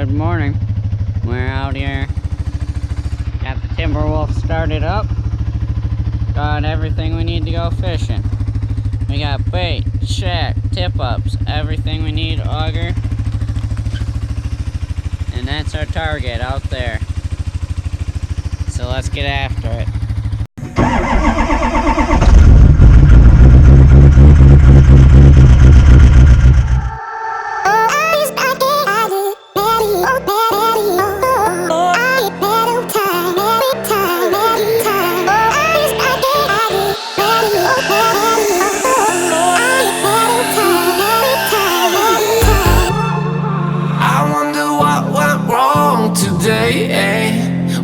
Good morning. We're out here. Got the Timberwolf started up. Got everything we need to go fishing. We got bait, shack, tip-ups, everything we need, auger. And that's our target out there. So let's get after it.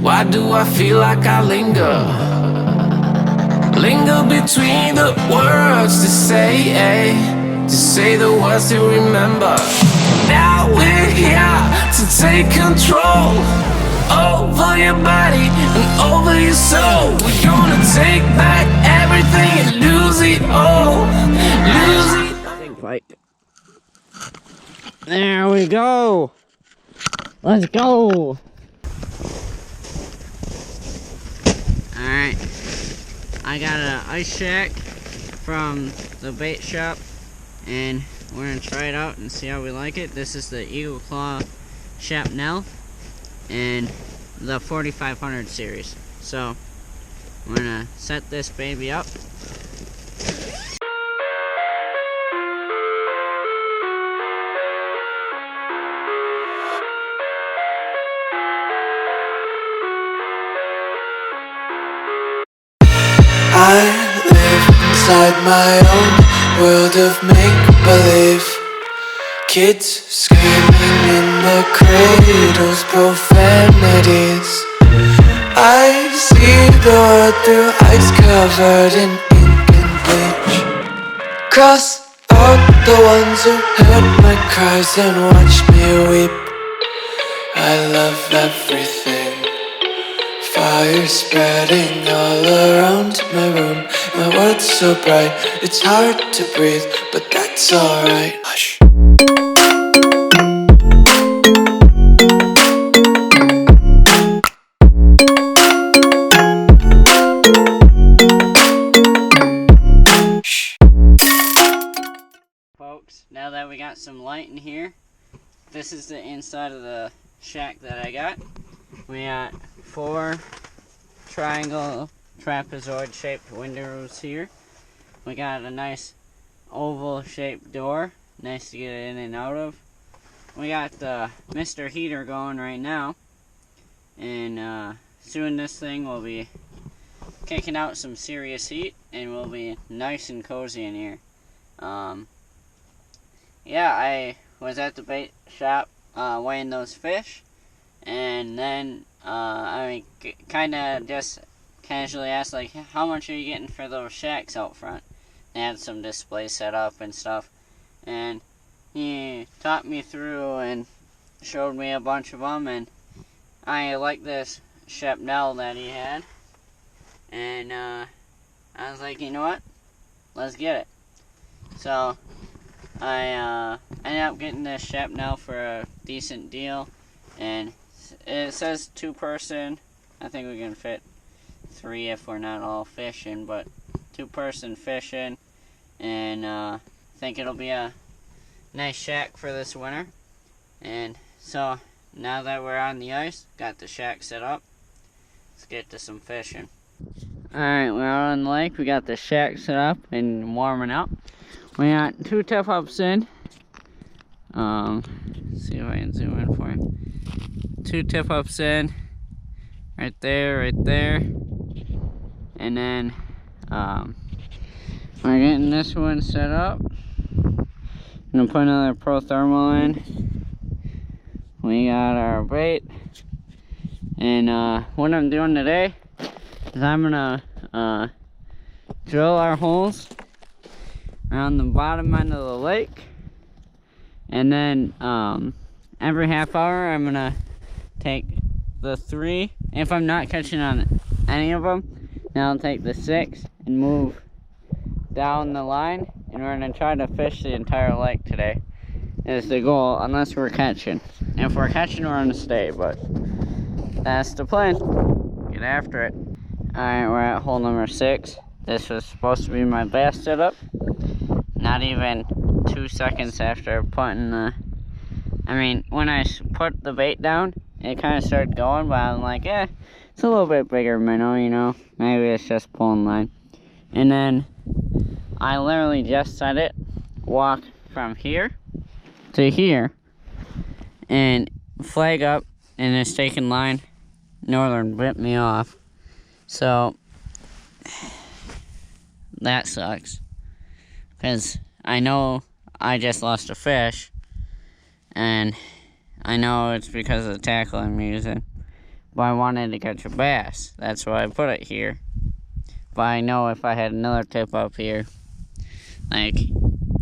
Why do I feel like I linger between the words to say the words to remember. Now we're here to take control over your body and over your soul. We're gonna take back everything and lose it all. Big fight. There we go. Let's go. Alright, I got an ice shack from the bait shop, and we're going to try it out and see how we like it. This is the Eagle Claw Shappell and the 4500 series. So, we're going to set this baby up. I live inside my own world of make-believe. Kids screaming in the cradles, profanities. I see the world through ice covered in ink and bleach. Cross out the ones who heard my cries and watched me weep. I love everything. Fire spreading all around my room. My world's so bright, it's hard to breathe, but that's alright. Hush. Folks, now that we got some light in here, this is the inside of the shack that I got. We got 4 triangle trapezoid shaped windows here. We got a nice oval shaped door, nice to get in and out of. We got the Mr. Heater going right now, and soon this thing will be kicking out some serious heat and will be nice and cozy in here. Yeah, I was at the bait shop weighing those fish, and then I kind of just casually asked, like, how much are you getting for those shacks out front? They had some display set up and stuff, and he taught me through and showed me a bunch of them, and I like this Shappell that he had, and I was like, you know what, let's get it. So I ended up getting this Shappell for a decent deal, and it says 2-person. I think we can fit 3 if we're not all fishing, but 2-person fishing, and I think it'll be a nice shack for this winter. And so now that we're on the ice, got the shack set up, let's get to some fishing. Alright, we're out on the lake. We got the shack set up and warming up. We got 2 tip-ups in. See if I can zoom in for you. 2 tip-ups in. Right there. And then, we're getting this one set up. I'm gonna put another Pro Thermal in. We got our bait. And, what I'm doing today is I'm gonna, drill our holes around the bottom end of the lake, and then every half hour I'm gonna take the 3. If I'm not catching on any of them, then I'll take the 6 and move down the line, and we're gonna try to fish the entire lake today is the goal, unless we're catching. if we're catching, we're gonna stay, but that's the plan. Get after it. Alright, we're at hole number 6. This was supposed to be my bass setup. Not even 2 seconds after putting when I put the bait down, it kind of started going, but I'm like, it's a little bit bigger minnow, you know. Maybe it's just pulling line. And then I literally just set it, walk from here to here, and flag up, and it's taking line. Northern bit me off. So that sucks. Because I know I just lost a fish, and I know it's because of the tackle I'm using. But I wanted to catch a bass. That's why I put it here. But I know if I had another tip up here, like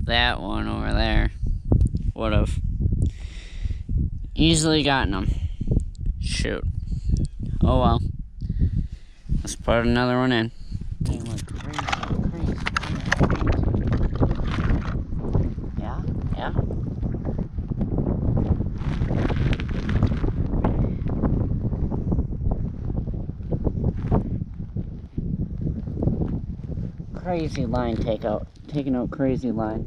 that one over there, would have easily gotten them. Shoot. Oh well. Let's put another one in. They look crazy. Yeah. Crazy line taking out crazy line.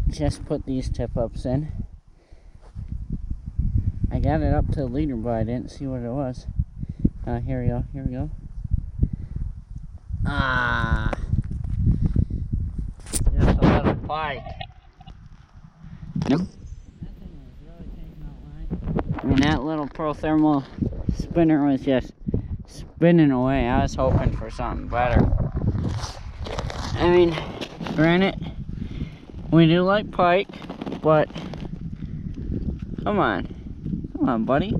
Just put these tip ups in. I got it up to the leader, but I didn't see what it was. Here we go. Just a little pike. Nope. That thing was really taking out line. I mean, that little pro thermal spinner was just spinning away. I was hoping for something better. I mean, granted, we do like pike, but come on, buddy.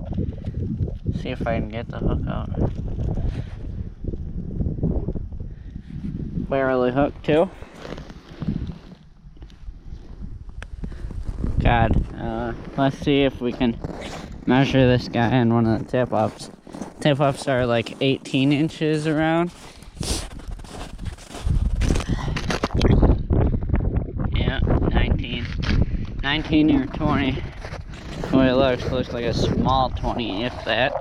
See if I can get the hook out. Barely hooked too. God, let's see if we can measure this guy in one of the tip ups. Tip ups are like 18 inches around. Yeah, 19 or 20. The way it looks like a small 20, if that.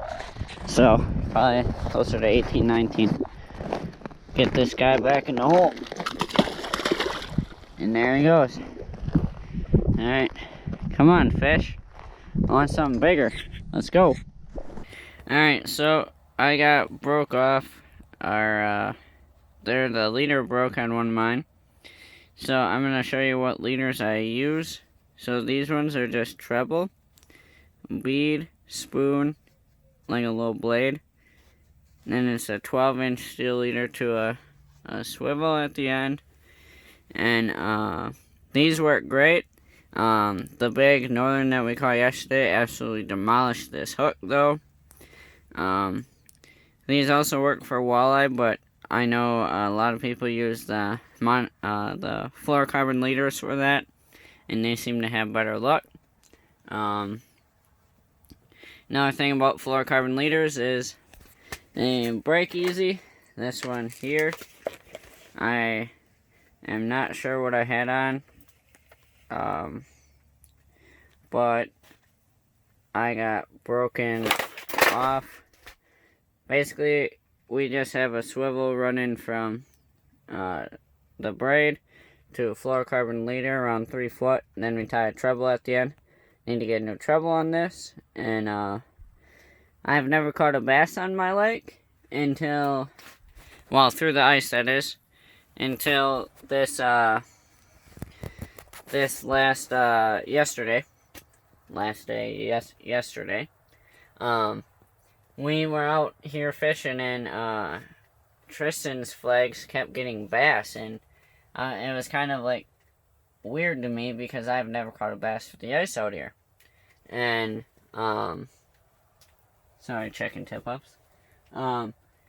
So, probably closer to 18, 19. Get this guy back in the hole. And there he goes. Alright. Come on, fish. I want something bigger. Let's go. Alright, so I got broke off. The leader broke on one of mine. So I'm going to show you what leaders I use. So these ones are just treble, bead, spoon, like a little blade. And then it's a 12-inch steel leader to a swivel at the end. And these work great. The big northern that we caught yesterday absolutely demolished this hook, though. These also work for walleye, but I know a lot of people use the fluorocarbon leaders for that, and they seem to have better luck. Another thing about fluorocarbon leaders is they break easy. This one here, I am not sure what I had on, but I got broken off. Basically, we just have a swivel running from the braid to a fluorocarbon leader around 3 foot, and then we tie a treble at the end. Need to get a new treble on this, and I've never caught a bass on my lake until, well, through the ice, that is, until this yesterday. We were out here fishing, and Tristan's flags kept getting bass, and it was kind of like weird to me because I've never caught a bass with the ice out here. And sorry, checking tip ups.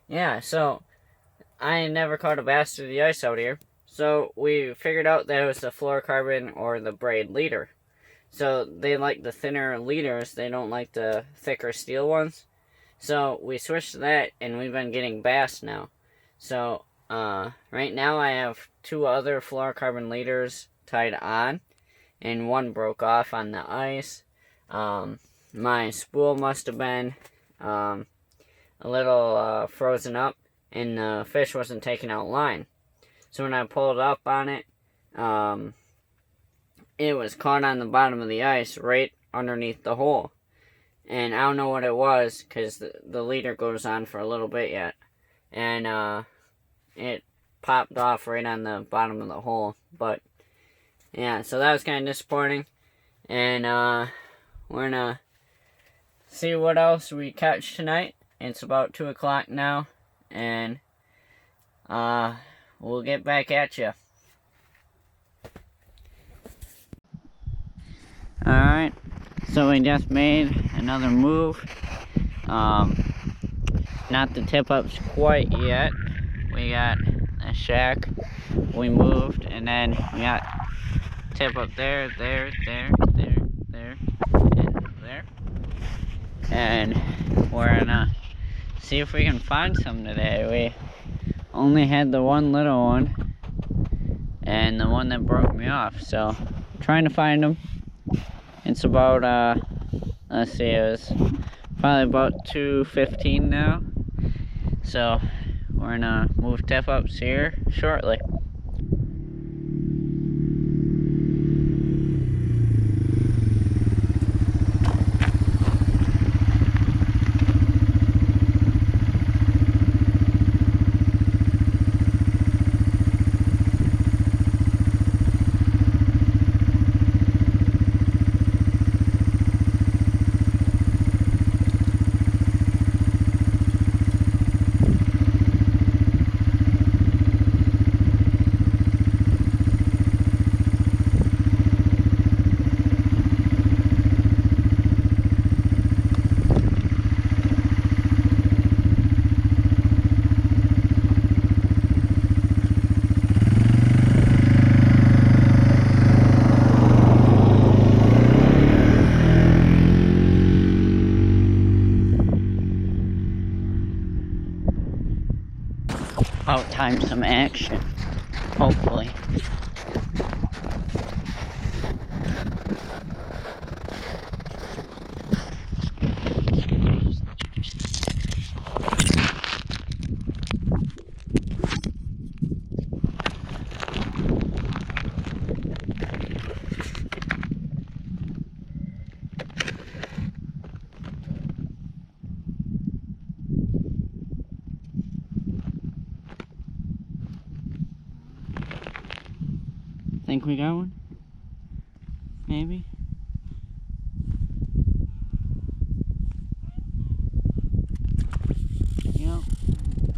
Yeah, so I never caught a bass through the ice out here. So we figured out that it was the fluorocarbon or the braid leader. So they like the thinner leaders. They don't like the thicker steel ones. So we switched to that, and we've been getting bass now. So right now I have 2 other fluorocarbon leaders tied on, and one broke off on the ice. My spool must have been a little frozen up, and the fish wasn't taking out line. So when I pulled up on it, it was caught on the bottom of the ice right underneath the hole. And I don't know what it was, because the leader goes on for a little bit yet. And it popped off right on the bottom of the hole. But yeah, so that was kind of disappointing. And we're gonna see what else we catch tonight. It's about 2 o'clock now, and we'll get back at you. Alright, so we just made another move. Not the tip ups quite yet. We got a shack, we moved, and then we got tip up there, and there. And we're gonna see if we can find some today. We only had the one little one and the one that broke me off, so I'm trying to find them. It's about let's see, it was probably about 2:15 now, so we're gonna move tip ups here shortly. About time some action, hopefully. Think we got one? Maybe? Yep.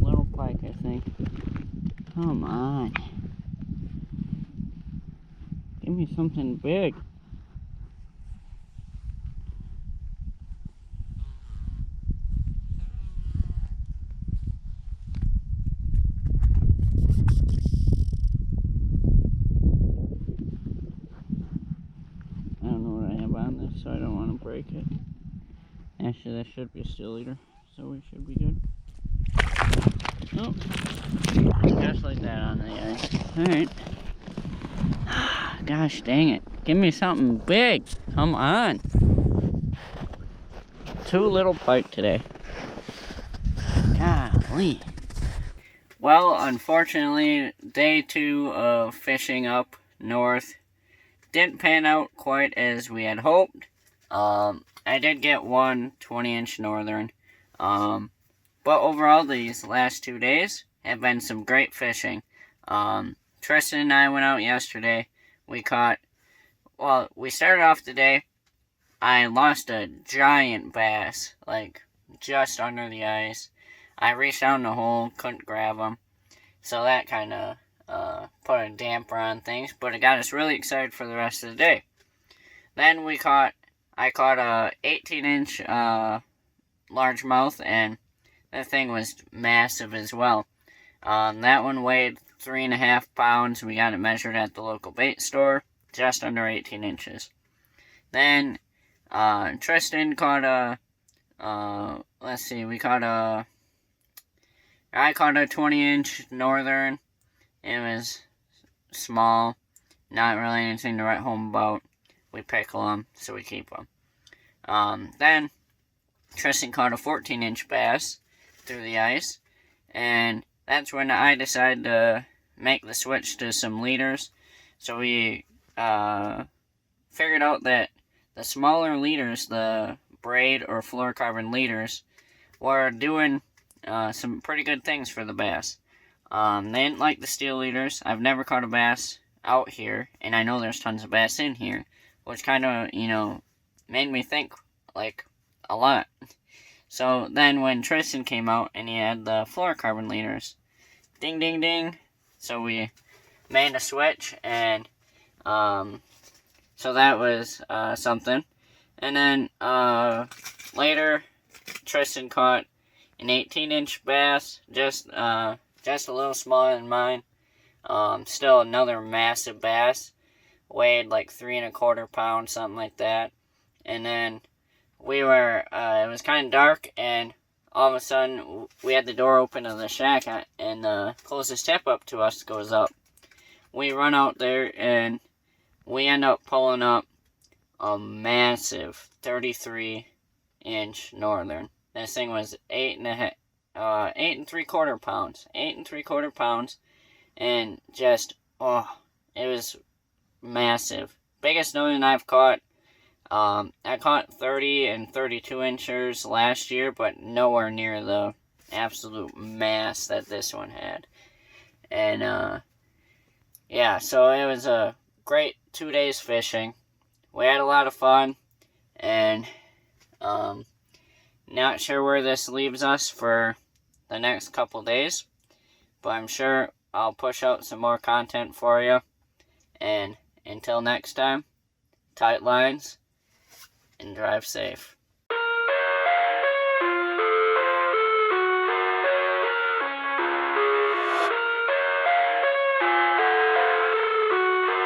Little pike, I think. Come on. Give me something big. So I don't want to break it. Actually, that should be a steel leader, so we should be good. Oh, just like that on the ice. Alright. Gosh dang it. Give me something big. Come on. Too little pike today. Golly. Well, unfortunately, day 2 of fishing up north didn't pan out quite as we had hoped. I did get one 20-inch northern. But overall, these last 2 days have been some great fishing. Tristan and I went out yesterday. We caught, well, we started off the day. I lost a giant bass, like, just under the ice. I reached down the hole, couldn't grab him. So that kind of put a damper on things, but it got us really excited for the rest of the day. Then I caught a 18-inch largemouth, and that thing was massive as well. That one weighed 3.5 pounds. We got it measured at the local bait store, just under 18 inches. Then Tristan caught a I caught a 20-inch northern. It was small, not really anything to write home about. We pickle them, so we keep them. Then Tristan caught a 14-inch bass through the ice, and that's when I decided to make the switch to some leaders. So we figured out that the smaller leaders, the braid or fluorocarbon leaders, were doing some pretty good things for the bass. They didn't like the steel leaders. I've never caught a bass out here, and I know there's tons of bass in here, which kind of, made me think, a lot. So then when Tristan came out and he had the fluorocarbon leaders, ding, ding, ding. So we made a switch, and so that was something. And then later, Tristan caught an 18-inch bass, just a little smaller than mine. Still another massive bass, weighed like 3¼ pounds, something like that. And then we were, it was kind of dark, and all of a sudden, we had the door open to the shack, and the closest tip up to us goes up. We run out there, and we end up pulling up a massive 33-inch northern. This thing was 8¾ pounds. 8¾ pounds, and just, it was massive. Biggest northern I've caught. I caught 30 and 32 inchers last year, but nowhere near the absolute mass that this one had. And, yeah, so it was a great 2 days fishing. We had a lot of fun, and, not sure where this leaves us for the next couple days, but I'm sure I'll push out some more content for you. And until next time, tight lines and drive safe.